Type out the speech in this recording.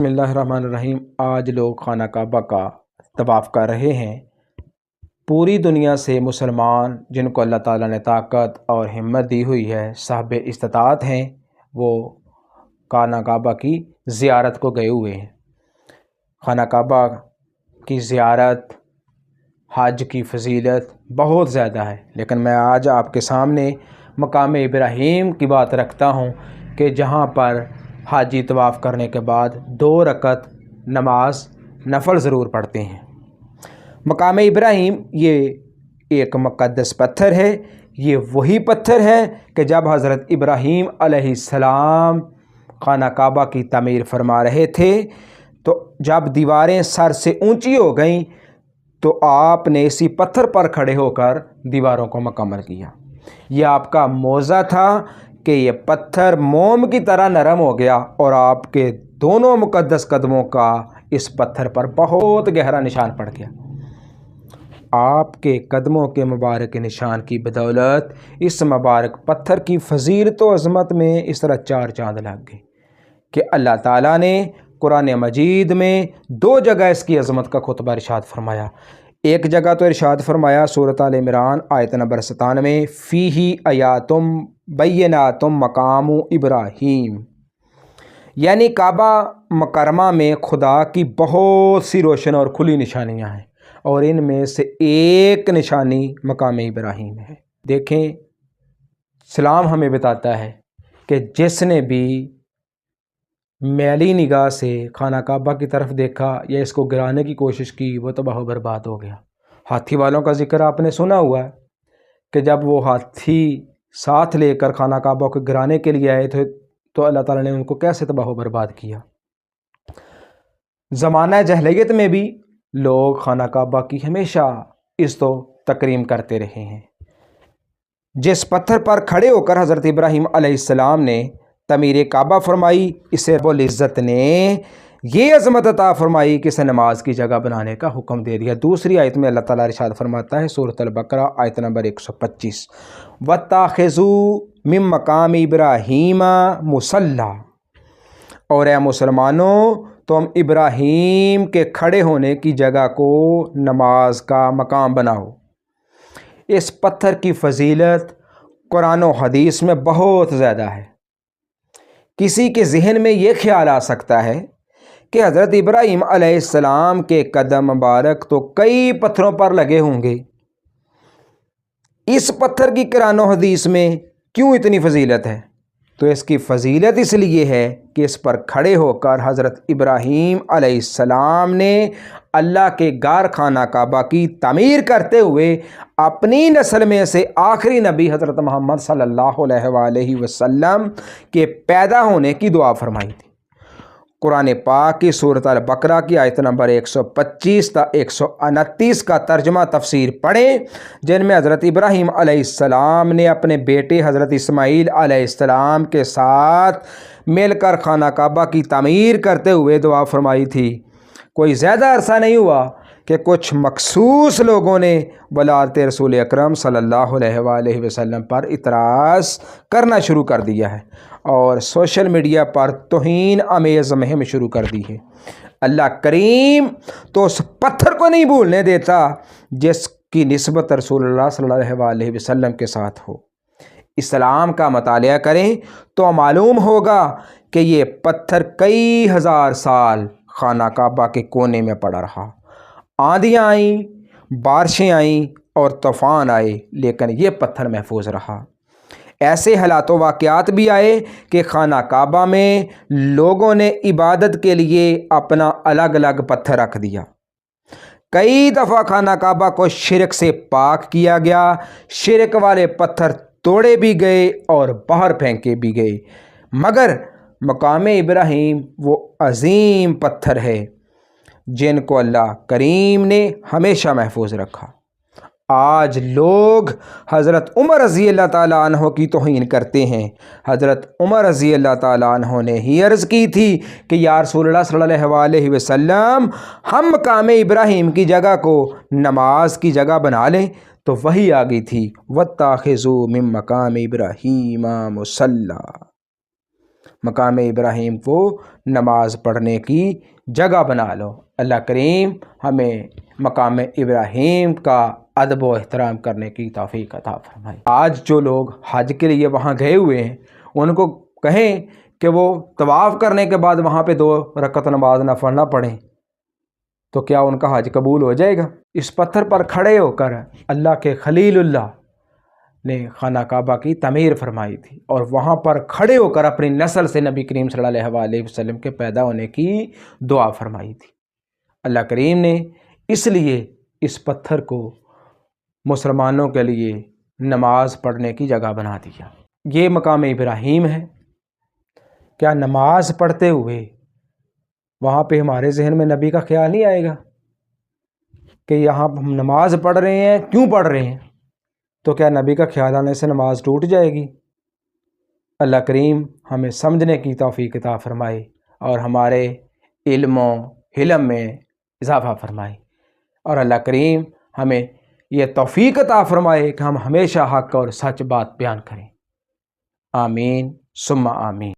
بسم اللہ الرحمن الرحیم۔ آج لوگ خانہ کعبہ کا طواف کر رہے ہیں۔ پوری دنیا سے مسلمان جن کو اللہ تعالیٰ نے طاقت اور ہمت دی ہوئی ہے، صاحب استطاعت ہیں، وہ خانہ کعبہ کی زیارت کو گئے ہوئے ہیں۔ خانہ کعبہ کی زیارت، حج کی فضیلت بہت زیادہ ہے، لیکن میں آج آپ کے سامنے مقام ابراہیم کی بات رکھتا ہوں کہ جہاں پر حاجی طواف کرنے کے بعد 2 رکعت نماز نفل ضرور پڑھتے ہیں۔ مقام ابراہیم یہ ایک مقدس پتھر ہے۔ یہ وہی پتھر ہے کہ جب حضرت ابراہیم علیہ السلام خانہ کعبہ کی تعمیر فرما رہے تھے تو جب دیواریں سر سے اونچی ہو گئیں تو آپ نے اسی پتھر پر کھڑے ہو کر دیواروں کو مکمل کیا۔ یہ آپ کا معجزہ تھا کہ یہ پتھر موم کی طرح نرم ہو گیا اور آپ کے دونوں مقدس قدموں کا اس پتھر پر بہت گہرا نشان پڑ گیا۔ آپ کے قدموں کے مبارک نشان کی بدولت اس مبارک پتھر کی فضیلت و عظمت میں اس طرح 4 چاند لگ گئے کہ اللہ تعالیٰ نے قرآن مجید میں 2 جگہ اس کی عظمت کا خطبہ ارشاد فرمایا۔ ایک جگہ تو ارشاد فرمایا سورۃ آل عمران آیت نمبر 97، فیہ آیاتم بیناتم مقام ابراہیم، یعنی کعبہ مکرمہ میں خدا کی بہت سی روشن اور کھلی نشانیاں ہیں، اور ان میں سے ایک نشانی مقام ابراہیم ہے۔ دیکھیں، اسلام ہمیں بتاتا ہے کہ جس نے بھی میلی نگاہ سے خانہ کعبہ کی طرف دیکھا یا اس کو گرانے کی کوشش کی، وہ تباہ و برباد ہو گیا۔ ہاتھی والوں کا ذکر آپ نے سنا ہوا ہے کہ جب وہ ہاتھی ساتھ لے کر خانہ کعبہ کو گرانے کے لیے آئے تھے تو اللہ تعالیٰ نے ان کو کیسے تباہ و برباد کیا۔ زمانہ جاہلیت میں بھی لوگ خانہ کعبہ کی ہمیشہ عزت و تکریم کرتے رہے ہیں۔ جس پتھر پر کھڑے ہو کر حضرت ابراہیم علیہ السلام نے تعمیر کعبہ فرمائی، اسے رب العزت نے یہ عظمت عطا فرمائی کہ اسے نماز کی جگہ بنانے کا حکم دے دیا۔ دوسری آیت میں اللہ تعالیٰ ارشاد فرماتا ہے سورۃ البقرہ آیت نمبر 125، وَاتَّخِذُوا مِن مَّقَامِ ابراہیم مُصَلًّى، اور اے مسلمانوں تم ابراہیم کے کھڑے ہونے کی جگہ کو نماز کا مقام بناؤ۔ اس پتھر کی فضیلت قرآن و حدیث میں بہت زیادہ ہے۔ کسی کے ذہن میں یہ خیال آ سکتا ہے کہ حضرت ابراہیم علیہ السلام کے قدم مبارک تو کئی پتھروں پر لگے ہوں گے، اس پتھر کی قرآن و حدیث میں کیوں اتنی فضیلت ہے؟ تو اس کی فضیلت اس لیے ہے کہ اس پر کھڑے ہو کر حضرت ابراہیم علیہ السلام نے اللہ کے گھر خانہ کعبہ کی تعمیر کرتے ہوئے اپنی نسل میں سے آخری نبی حضرت محمد صلی اللہ علیہ وآلہ وسلم کے پیدا ہونے کی دعا فرمائی تھی۔ قرآن پاک کی سورۃ البقرہ کی آیت نمبر 125 تا 129 کا ترجمہ تفسیر پڑھیں، جن میں حضرت ابراہیم علیہ السلام نے اپنے بیٹے حضرت اسماعیل علیہ السلام کے ساتھ مل کر خانہ کعبہ کی تعمیر کرتے ہوئے دعا فرمائی تھی۔ کوئی زیادہ عرصہ نہیں ہوا کہ کچھ مخصوص لوگوں نے ولادت رسول اکرم صلی اللہ علیہ وآلہ وسلم پر اعتراض کرنا شروع کر دیا ہے اور سوشل میڈیا پر توہین آمیز مہم شروع کر دی ہے۔ اللہ کریم تو اس پتھر کو نہیں بھولنے دیتا جس کی نسبت رسول اللہ صلی اللہ علیہ وسلم کے ساتھ ہو۔ اسلام کا مطالعہ کریں تو معلوم ہوگا کہ یہ پتھر کئی ہزار سال خانہ کعبہ کے کونے میں پڑا رہا۔ آندھیاں آئیں، بارشیں آئیں اور طوفان آئے، لیکن یہ پتھر محفوظ رہا۔ ایسے حالات و واقعات بھی آئے کہ خانہ کعبہ میں لوگوں نے عبادت کے لیے اپنا الگ الگ پتھر رکھ دیا۔ کئی دفعہ خانہ کعبہ کو شرک سے پاک کیا گیا، شرک والے پتھر توڑے بھی گئے اور باہر پھینکے بھی گئے، مگر مقام ابراہیم وہ عظیم پتھر ہے جن کو اللہ کریم نے ہمیشہ محفوظ رکھا۔ آج لوگ حضرت عمر رضی اللہ تعالیٰ عنہ کی توہین کرتے ہیں۔ حضرت عمر رضی اللہ تعالیٰ عنہ نے ہی عرض کی تھی کہ یا رسول اللہ صلی اللہ علیہ وسلم، ہم مقام ابراہیم کی جگہ کو نماز کی جگہ بنا لیں، تو وہی آ گئی تھی وَاتَّخِذُوا مِن مَّقَامِ إِبْرَاهِيمَ مُصَلًّى۔ مقام ابراہیم کو نماز پڑھنے کی جگہ بنا لو۔ اللہ کریم ہمیں مقام ابراہیم کا ادب و احترام کرنے کی توفیق عطا فرمائے۔ آج جو لوگ حج کے لیے وہاں گئے ہوئے ہیں ان کو کہیں کہ وہ طواف کرنے کے بعد وہاں پہ 2 رکعت نماز نفل نہ پڑھیں تو کیا ان کا حج قبول ہو جائے گا؟ اس پتھر پر کھڑے ہو کر اللہ کے خلیل اللہ نے خانہ کعبہ کی تعمیر فرمائی تھی، اور وہاں پر کھڑے ہو کر اپنی نسل سے نبی کریم صلی اللہ علیہ وسلم کے پیدا ہونے کی دعا فرمائی تھی۔ اللہ کریم نے اس لیے اس پتھر کو مسلمانوں کے لیے نماز پڑھنے کی جگہ بنا دیا۔ یہ مقام ابراہیم ہے۔ کیا نماز پڑھتے ہوئے وہاں پہ ہمارے ذہن میں نبی کا خیال نہیں آئے گا کہ یہاں ہم نماز پڑھ رہے ہیں، کیوں پڑھ رہے ہیں؟ تو کیا نبی کا خیال آنے سے نماز ٹوٹ جائے گی؟ اللہ کریم ہمیں سمجھنے کی توفیق عطا فرمائے اور ہمارے علم و حلم میں اضافہ فرمائے، اور اللہ کریم ہمیں یہ توفیق عطا فرمائے کہ ہم ہمیشہ حق اور سچ بات بیان کریں۔ آمین ثم آمین۔